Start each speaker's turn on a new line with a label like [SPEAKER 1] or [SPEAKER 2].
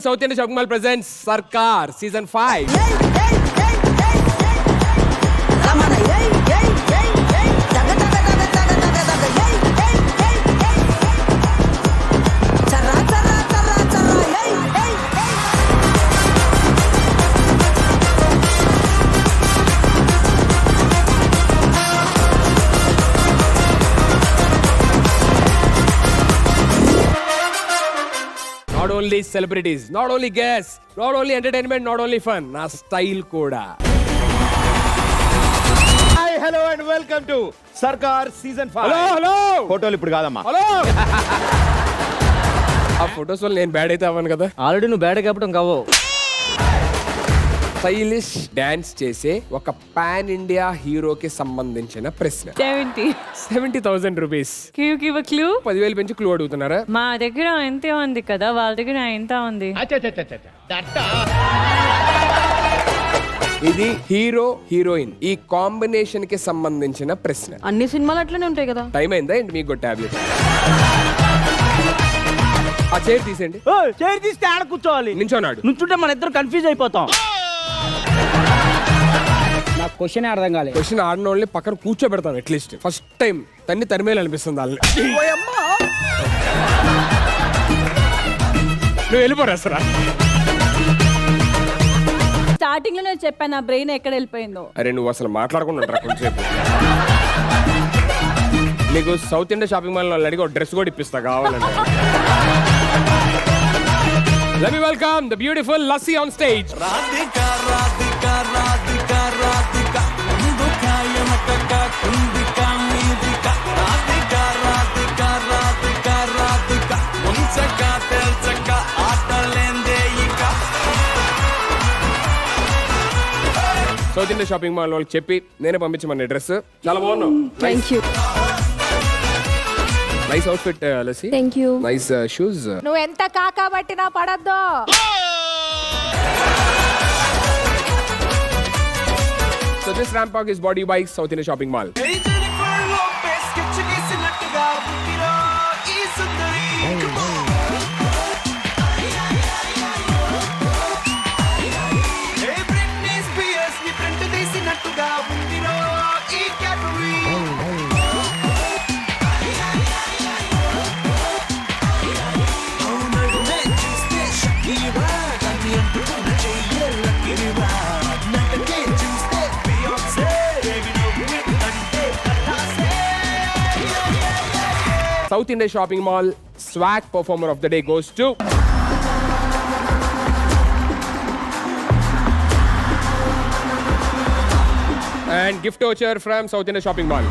[SPEAKER 1] South Indian Shopping Mall presents Sarkar Season 5. Not only celebrities, not only guests, not only entertainment, not only fun, na style kuda.
[SPEAKER 2] Hi, hello and welcome to Sarkar Season 5.
[SPEAKER 1] Hello.
[SPEAKER 2] ఫోటోలు ఇప్పుడు కాదమ్మా.
[SPEAKER 1] Hello. ఆ photos వల్ల నేను bad అయితే అవ్వను కదా.
[SPEAKER 3] Already నువ్వు బ్యాడ్ చెప్పడం కావు.
[SPEAKER 1] స్టైలిష్ డాన్స్ చేసే ఒక పాన్ ఇండియా హీరోకి సంబంధించిన ప్రశ్న. 70,000 rupees.
[SPEAKER 4] Can you give a clue?
[SPEAKER 1] 10,000 పెంచి క్లూ అడుగుతున్నారా?
[SPEAKER 4] మా దగ్గర ఎంత ఉంది కదా, వాళ్ళ దగ్గర ఎంత ఉంది?
[SPEAKER 1] ఇది హీరో హీరోయిన్ ఈ కాంబినేషన్ కి సంబంధించిన ప్రశ్న.
[SPEAKER 4] అన్ని సినిమాలు అట్లనే ఉంటాయి కదా.
[SPEAKER 1] టైం అయిందా ఏంటి మీకు టాబ్లెట్? ఆ చైర్ తీసేయండి.
[SPEAKER 3] చైర్ తీస్తే ఆడ కూర్చోవాలి.
[SPEAKER 1] నించోనాడు.
[SPEAKER 3] నుంచుంటే మన ఇద్దరు కన్ఫ్యూజ్ అయిపోతాం. నాకు క్వశ్చన్ అర్థం కాలేదు.
[SPEAKER 1] క్వశ్చన్ ఆడిన వాళ్ళని పక్కన కూర్చోబెడతాం అట్లీస్ట్. ఫస్ట్ టైం తరిమేలు అనిపిస్తుంది వాళ్ళని. నువ్వు వెళ్ళిపోరా సరా.
[SPEAKER 4] స్టార్టింగ్ లో నేను చెప్పాను నా బ్రెయిన్ ఎక్కడ వెళ్ళిపోయిందో.
[SPEAKER 1] అరే నువ్వు అసలు మాట్లాడుకుంటా కొంచెంసేపు. నీకు సౌత్ ఇండియా షాపింగ్ మాల్ వాళ్ళు అడిగి ఒక డ్రెస్ కూడా ఇప్పిస్తా కావాలంటే. Let me welcome the beautiful Lassi on stage.
[SPEAKER 5] Radhika, Radhika, Radhika, Radhika, Munduka, Yamakaka, Kundika, Midika, Radhika, Radhika, Radhika, Radhika, Munchaka, Telchaka, Atalendeyika.
[SPEAKER 1] South India shopping mall వాళ్ళకి చెప్పి నేనే పంపించమన్న dress చాలా బాగున్నావు.
[SPEAKER 4] Thank you.
[SPEAKER 1] Nice out fit lassi.
[SPEAKER 4] Thank you.
[SPEAKER 1] Nice shoes.
[SPEAKER 6] నువ్వు ఎంత కాకా పట్టినా పడద్దు.
[SPEAKER 1] So this ramp walk is brought to you by South Indian Shopping Mall.
[SPEAKER 5] Hey Jennifer Lopez, కిచ్చుగీసినట్టుగా ఉందిరో ఈ సుందరి. Hey Britney Spears, నీ ప్రింట్ తీసినట్టుగా ఉందిరో ఈ Cadbury. అవునడునే చూస్తే Shakira, దాన్ని అంటుకున్న చెయ్యల కిరివా. నటకే చూస్తే Beyonce, baby నువ్వు అంటే కలాసే.
[SPEAKER 1] South Indian Shopping Mall swag performer of the day goes to and gift voucher from South Indian Shopping Mall.